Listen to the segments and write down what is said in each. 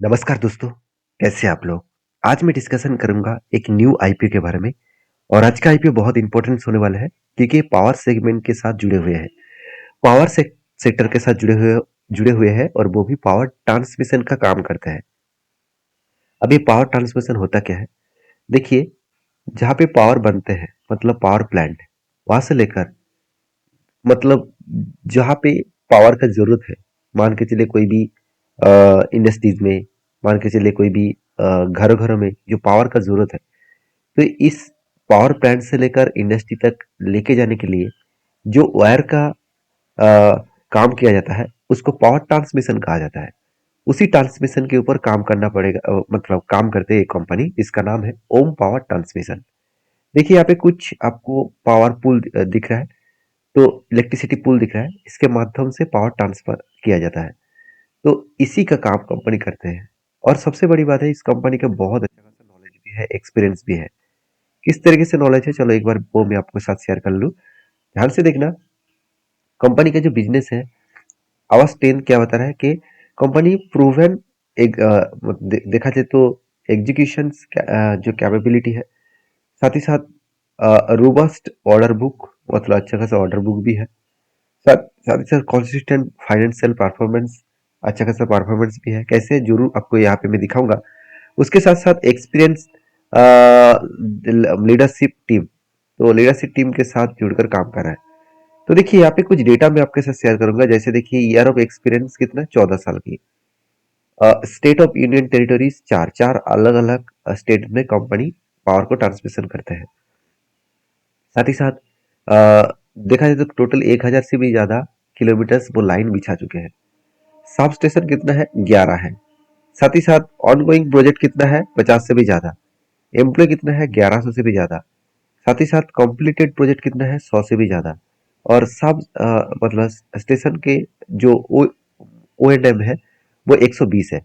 नमस्कार दोस्तों, कैसे हैं आप लोग? आज मैं डिस्कशन करूंगा एक न्यू आईपीओ के बारे में। और आज का आईपीओ बहुत इंपॉर्टेंट होने वाला है क्योंकि ये पावर सेगमेंट के साथ जुड़े हुए हैं। पावर सेक्टर के साथ जुड़े हुए हैं और वो भी पावर ट्रांसमिशन का काम करते हैं। अब ये पावर ट्रांसमिशन होता क्या है? देखिए, जहाँ पे पावर बनते हैं मतलब पावर प्लांट, वहां से लेकर मतलब जहाँ पे पावर का जरूरत है, मान के चलिए कोई भी इंडस्ट्रीज में, मान के चलिए कोई भी घरों घरों में जो पावर का जरूरत है, तो इस पावर प्लांट से लेकर इंडस्ट्री तक लेके जाने के लिए जो वायर का काम किया जाता है उसको पावर ट्रांसमिशन कहा जाता है। उसी ट्रांसमिशन के ऊपर काम करना पड़ेगा, मतलब काम करते हैं एक कंपनी जिसका नाम है ओम पावर ट्रांसमिशन। देखिए यहाँ पे कुछ आपको पावर पुल दिख रहा है, तो इलेक्ट्रिसिटी पुल दिख रहा है, इसके माध्यम से पावर ट्रांसफर किया जाता है। तो इसी का काम कंपनी करते हैं। और सबसे बड़ी बात है, इस कंपनी का बहुत अच्छा खासा नॉलेज भी है, एक्सपीरियंस भी है। किस तरीके से नॉलेज है, चलो एक बार वो मैं आपके साथ शेयर कर लूँ। ध्यान से देखना, कंपनी का जो बिजनेस है, आवाज 10 क्या बता रहा है कि कंपनी प्रूवन एक देखा जाए तो एग्जीक्यूशन जो कैपेबिलिटी है, साथ ही साथ रोबस्ट ऑर्डर बुक, मतलब अच्छा खासा ऑर्डर बुक भी है। साथ साथ ही साथ कंसिस्टेंट फाइनेंशियल परफॉर्मेंस, अच्छा खासा परफॉर्मेंस भी है। कैसे, जरूर आपको यहाँ पे मैं दिखाऊंगा। उसके साथ साथ एक्सपीरियंस लीडरशिप टीम, तो लीडरशिप टीम के साथ जुड़कर काम कर रहा है। तो देखिए यहाँ पे कुछ डेटा मैं आपके साथ शेयर करूंगा। जैसे देखिए, ईयर ऑफ एक्सपीरियंस कितना, 14 साल की। स्टेट ऑफ यूनियन टेरिटरीज, चार चार अलग अलग स्टेट में कंपनी पावर को ट्रांसमिशन करते हैं। साथ ही साथ देखा जाए तो टोटल 1000 से भी ज्यादा किलोमीटर्स वो लाइन बिछा चुके हैं। सब स्टेशन कितना है, 11 है। साथ ही साथ ऑनगोइंग प्रोजेक्ट कितना है, 50 से भी ज्यादा। एम्प्लॉय कितना है, 1100 से भी ज्यादा। साथ ही साथ कंप्लीटेड प्रोजेक्ट कितना है, 100 से भी ज्यादा। और सब मतलब स्टेशन के जो ओ एंड एम है वो 120 है।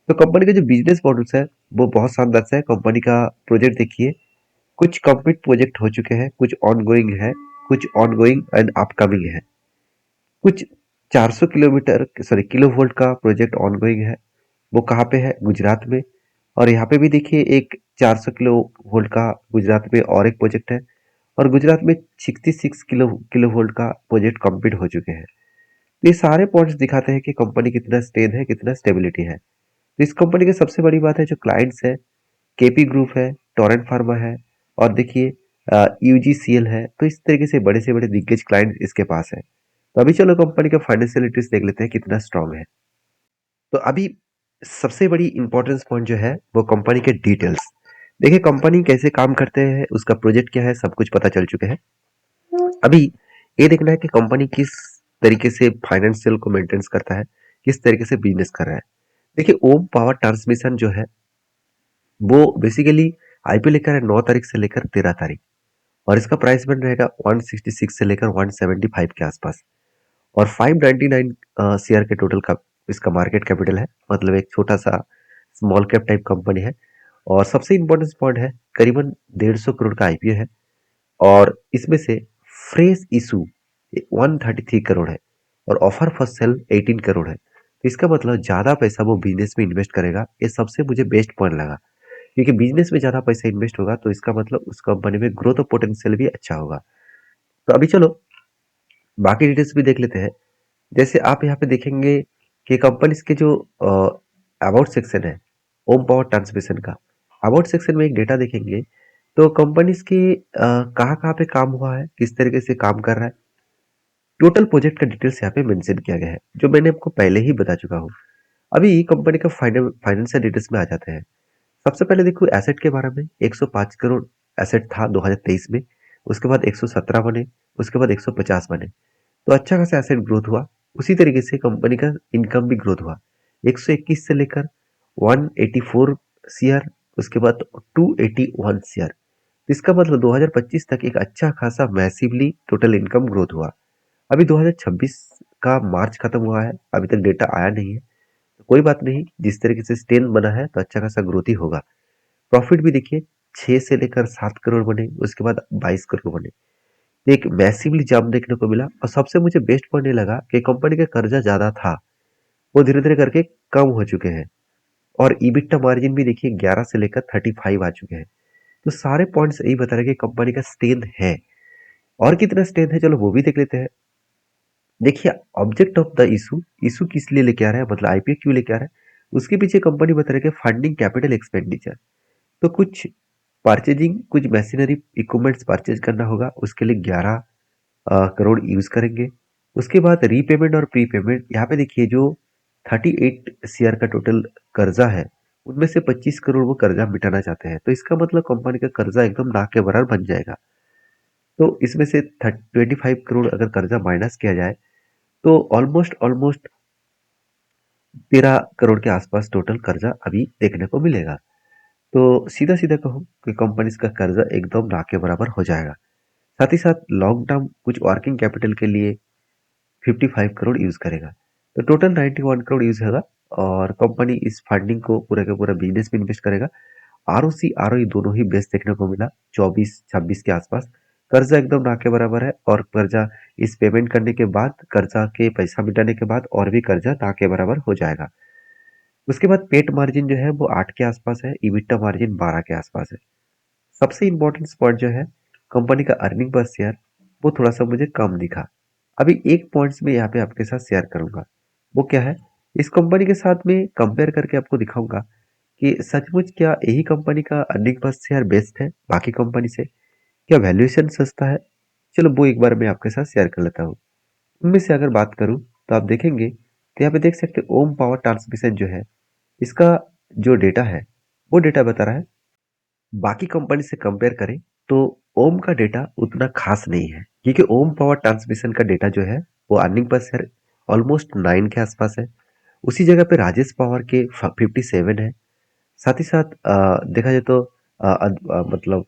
तो कंपनी का जो बिजनेस मॉडल्स है वो बहुत शानदार सा है। कंपनी का प्रोजेक्ट देखिए, कुछ कंप्लीट प्रोजेक्ट हो चुके हैं, कुछ ऑनगोइंग है, कुछ ऑनगोइंग एंड अपकमिंग है। कुछ 400 किलोमीटर सॉरी किलो वोल्ट का प्रोजेक्ट ऑनगोइंग है। वो कहाँ पे है, गुजरात में। और यहाँ पे भी देखिए एक 400 किलो वोल्ट का गुजरात में और एक प्रोजेक्ट है। और गुजरात में 66 किलो वोल्ट का प्रोजेक्ट कंप्लीट हो चुके हैं। तो ये सारे पॉइंट्स दिखाते हैं कि कंपनी कितना स्टेज है, कितना स्टेबिलिटी है। तो इस कंपनी की सबसे बड़ी बात है जो क्लाइंट्स है, केपी ग्रुप है, टोरेंट फार्मा है, और देखिए यूजीसीएल है। तो इस तरीके से बड़े दिग्गज क्लाइंट इसके पास है। तो अभी चलो कंपनी का फाइनेंशियलिटीज देख लेते हैं कितना स्ट्रांग है। तो अभी सबसे बड़ी इंपॉर्टेंस पॉइंट जो है वो कंपनी के डिटेल्स। देखिए कंपनी कैसे काम करते हैं, उसका प्रोजेक्ट क्या है, सब कुछ पता चल चुके हैं। अभी ये देखना है कि कंपनी किस तरीके से फाइनेंशियल को मेंटेन करता है, किस तरीके से बिजनेस कर रहा है। देखिए ओम पावर ट्रांसमिशन जो है वो बेसिकली आईपीओ लेकर है 9 तारीख से लेकर 13 तारीख। और इसका प्राइस बैंड रहेगा 166 से लेकर 175 के आसपास। और 599 शेयर के टोटल का इसका मार्केट कैपिटल है, मतलब एक छोटा सा स्मॉल कैप टाइप कंपनी है। और सबसे इंपॉर्टेंट पॉइंट है, करीबन 150 करोड़ का आईपीओ है। और इसमें से फ्रेश इशू 133 करोड़ है, और ऑफर फॉर सेल 18 करोड़ है। तो इसका मतलब ज्यादा पैसा वो बिजनेस में इन्वेस्ट करेगा, ये सबसे मुझे बेस्ट पॉइंट लगा। क्योंकि बिजनेस में ज्यादा पैसा इन्वेस्ट होगा तो इसका मतलब उस कंपनी में ग्रोथ पोटेंशियल भी अच्छा होगा। तो अभी चलो बाकी डिटेल्स भी देख लेते हैं। जैसे आप यहाँ पे देखेंगे कि कंपनीज के जो अबाउट सेक्शन है ओम पावर ट्रांसमिशन का, अबाउट सेक्शन में एक डेटा देखेंगे तो कंपनीज के कहाँ कहाँ पे काम हुआ है, किस तरीके से काम कर रहा है, टोटल प्रोजेक्ट का डिटेल्स यहाँ पे मेंशन किया गया है, जो मैंने आपको पहले ही बता चुका हूँ। अभी कंपनी का फाइनेंशियल डिटेल्स में आ जाते हैं। सबसे पहले देखो एसेट के बारे में, 105 करोड़ एसेट था 2023 में। उसके बाद 117 बने, उसके बाद 150 बने। तो अच्छा खासा एसेट ग्रोथ हुआ। उसी तरीके से कंपनी का इनकम भी ग्रोथ हुआ, 121 से लेकर 184 सीआर, उसके बाद 281 सीआर। इसका मतलब 2025 तक एक अच्छा खासा मैसिवली टोटल इनकम ग्रोथ हुआ। अभी 2026 का मार्च खत्म हुआ है, अभी तक डेटा आया नहीं है। तो कोई बात नहीं, जिस तरीके से स्टेन बना है तो अच्छा खासा ग्रोथ ही होगा। प्रॉफिट भी देखिए 6 से लेकर 7 करोड़ बने, उसके बाद 22 करोड़ बने। एक मैसिवली जंप देखने को मिला। और सबसे मुझे बेस्ट पॉइंट ये लगा कि कंपनी का कर्जा ज्यादा था, वो धीरे धीरे करके कम हो चुके हैं। और ईबिटा मार्जिन भी देखिए 11 से लेकर 35 आ चुके हैं। तो सारे पॉइंट्स यही बता रहे हैं कि कंपनी का स्ट्रेंथ है। और कितना स्ट्रेंथ है चलो वो भी देख लेते हैं। देखिए object of the issue, issue किस लिए लेके आ रहा है, मतलब आईपीओ क्यों लेके आ रहा है, उसके पीछे कंपनी बता रही है कि फंडिंग कैपिटल एक्सपेंडिचर। तो कुछ परचेजिंग, कुछ मशीनरी इक्विपमेंट्स परचेज करना होगा, उसके लिए 11 करोड़ यूज करेंगे। उसके बाद रीपेमेंट और प्रीपेमेंट, यहाँ पे देखिए जो 38 सीआर का टोटल कर्जा है, उनमें से 25 करोड़ वो कर्जा मिटाना चाहते हैं। तो इसका मतलब कंपनी का कर्जा एकदम ना के बराबर बन जाएगा। तो इसमें से 25 करोड़ अगर कर्जा माइनस किया जाए तो ऑलमोस्ट ऑलमोस्ट 13 करोड़ के आसपास टोटल कर्जा अभी देखने को मिलेगा। तो सीधा सीधा कहूँ कि कंपनी का कर्जा एकदम ना के बराबर हो जाएगा। साथ ही साथ लॉन्ग टर्म कुछ वर्किंग कैपिटल के लिए 55 करोड़ यूज करेगा। तो टोटल 91 करोड़ यूज होगा। और कंपनी इस फंडिंग को पूरा का पूरा बिजनेस में इन्वेस्ट करेगा। आरओसी आरओई दोनों ही बेस्ट देखने को मिला 24-26 के आसपास। कर्जा एकदम ना के बराबर है, और कर्जा इस पेमेंट करने के बाद, कर्जा के पैसा मिटाने के बाद और भी कर्जा ना के बराबर हो जाएगा। उसके बाद पेट मार्जिन जो है वो 8 के आसपास है, इबिटा मार्जिन 12 के आसपास है। सबसे इंपॉर्टेंट पॉइंट जो है, कंपनी का अर्निंग पर शेयर, वो थोड़ा सा मुझे कम दिखा। अभी एक पॉइंट्स में यहाँ पे आपके साथ शेयर करूंगा। वो क्या है, इस कंपनी के साथ में कंपेयर करके आपको दिखाऊंगा कि सचमुच क्या यही कंपनी का अर्निंग पर शेयर बेस्ट है बाकी कंपनी से, क्या वैल्यूएशन सस्ता है। चलो वो एक बार मैं आपके साथ शेयर कर लेता हूँ। उनमें से अगर बात करूँ तो आप देखेंगे तो यहाँ पे देख सकते हैं ओम पावर ट्रांसमिशन जो है, इसका जो डेटा है वो डेटा बता रहा है, बाकी कंपनी से कंपेयर करें तो ओम का डेटा उतना खास नहीं है, क्योंकि ओम पावर ट्रांसमिशन का डेटा जो है वो अर्निंग पर शेयर ऑलमोस्ट 9 के आसपास है। उसी जगह पे राजेश पावर के 57 है। साथ ही साथ देखा जाए तो मतलब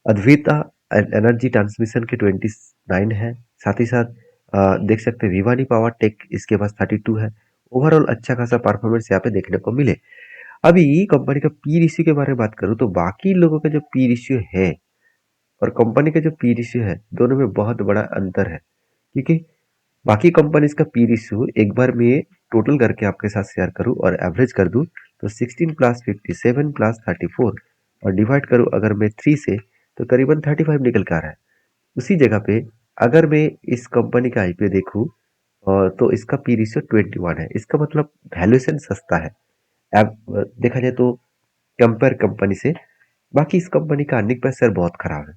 अद्वैता एनर्जी ट्रांसमिशन के 29 है। साथ ही साथ देख सकते हैं भिवानी पावर टेक, इसके पास 32 है। ओवरऑल अच्छा खासा परफॉर्मेंस यहाँ पे देखने को मिले। अभी कंपनी का पी रेशियो के बारे में बात करूँ तो बाकी लोगों का जो पी रेशियो है और कंपनी का जो पी रेशियो है, दोनों में बहुत बड़ा अंतर है। क्योंकि बाकी कंपनीज का पी रेशियो एक बार में टोटल करके आपके साथ शेयर करूं और एवरेज कर दूं तो 16 प्लस 57 प्लस 34, और डिवाइड करूं अगर मैं 3 से तो करीबन 35 निकल कर आ रहा है। उसी जगह पे अगर मैं इस कंपनी का आईपीओ देखूं तो इसका पी रेशियो 21 है। इसका मतलब वैल्यूएशन सस्ता है। अब देखा जाए तो कंपेयर कंपनी से, बाकी इस कंपनी का अर्निंग पर शेयर बहुत खराब है।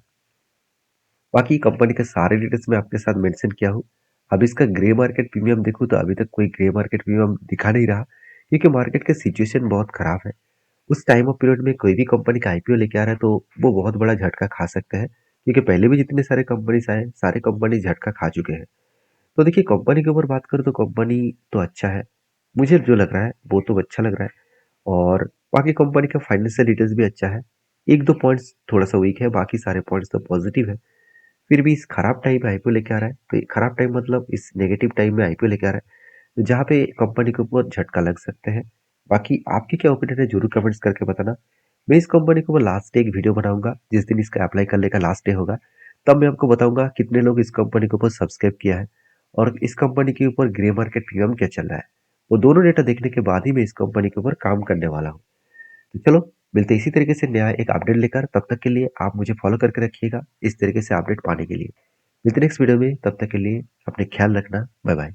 बाकी कंपनी के सारे डिटेल्स मैं आपके साथ मेंशन किया हूँ। अब इसका ग्रे मार्केट प्रीमियम देखूँ तो अभी तक कोई ग्रे मार्केट प्रीमियम दिखा नहीं रहा, क्योंकि मार्केट का सिचुएशन बहुत खराब है। उस टाइम ऑफ पीरियड में कोई भी कंपनी का आईपीओ लेके आ रहा है तो वो बहुत बड़ा झटका खा सकते हैं, क्योंकि पहले भी जितने सारे कंपनीज आए सारे कंपनी झटका खा चुके हैं। तो देखिए कंपनी के ऊपर बात करूँ तो कंपनी तो अच्छा है, मुझे जो लग रहा है वो तो अच्छा लग रहा है। और बाकी कंपनी का फाइनेंशियल डिटेल्स भी अच्छा है। एक दो पॉइंट्स थोड़ा सा वीक है, बाकी सारे पॉइंट्स तो पॉजिटिव है। फिर भी इस खराब टाइम में आईपीओ लेके आ रहा है, तो ये खराब टाइम मतलब इस नेगेटिव टाइम में आईपीओ लेके आ रहा है, तो जहाँ पे कंपनी के ऊपर झटका लग सकते हैं। बाकी आपकी क्या ओपिनियन है जरूर कमेंट्स करके बताना। मैं इस कंपनी के ऊपर लास्ट डे एक वीडियो बनाऊंगा, जिस दिन इसका अप्लाई करने का लास्ट डे होगा, तब मैं आपको बताऊंगा कितने लोग इस कंपनी के ऊपर सब्सक्राइब किया है और इस कंपनी के ऊपर ग्रे मार्केट प्रीमियम क्या चल रहा है। वो दोनों डेटा देखने के बाद ही मैं इस कंपनी के ऊपर काम करने वाला हूँ। तो चलो मिलते हैं इसी तरीके से नया एक अपडेट लेकर। तब तक के लिए आप मुझे फॉलो करके रखिएगा इस तरीके से अपडेट पाने के लिए। मिलते नेक्स्ट वीडियो में, तब तक के लिए अपने ख्याल रखना। Bye bye.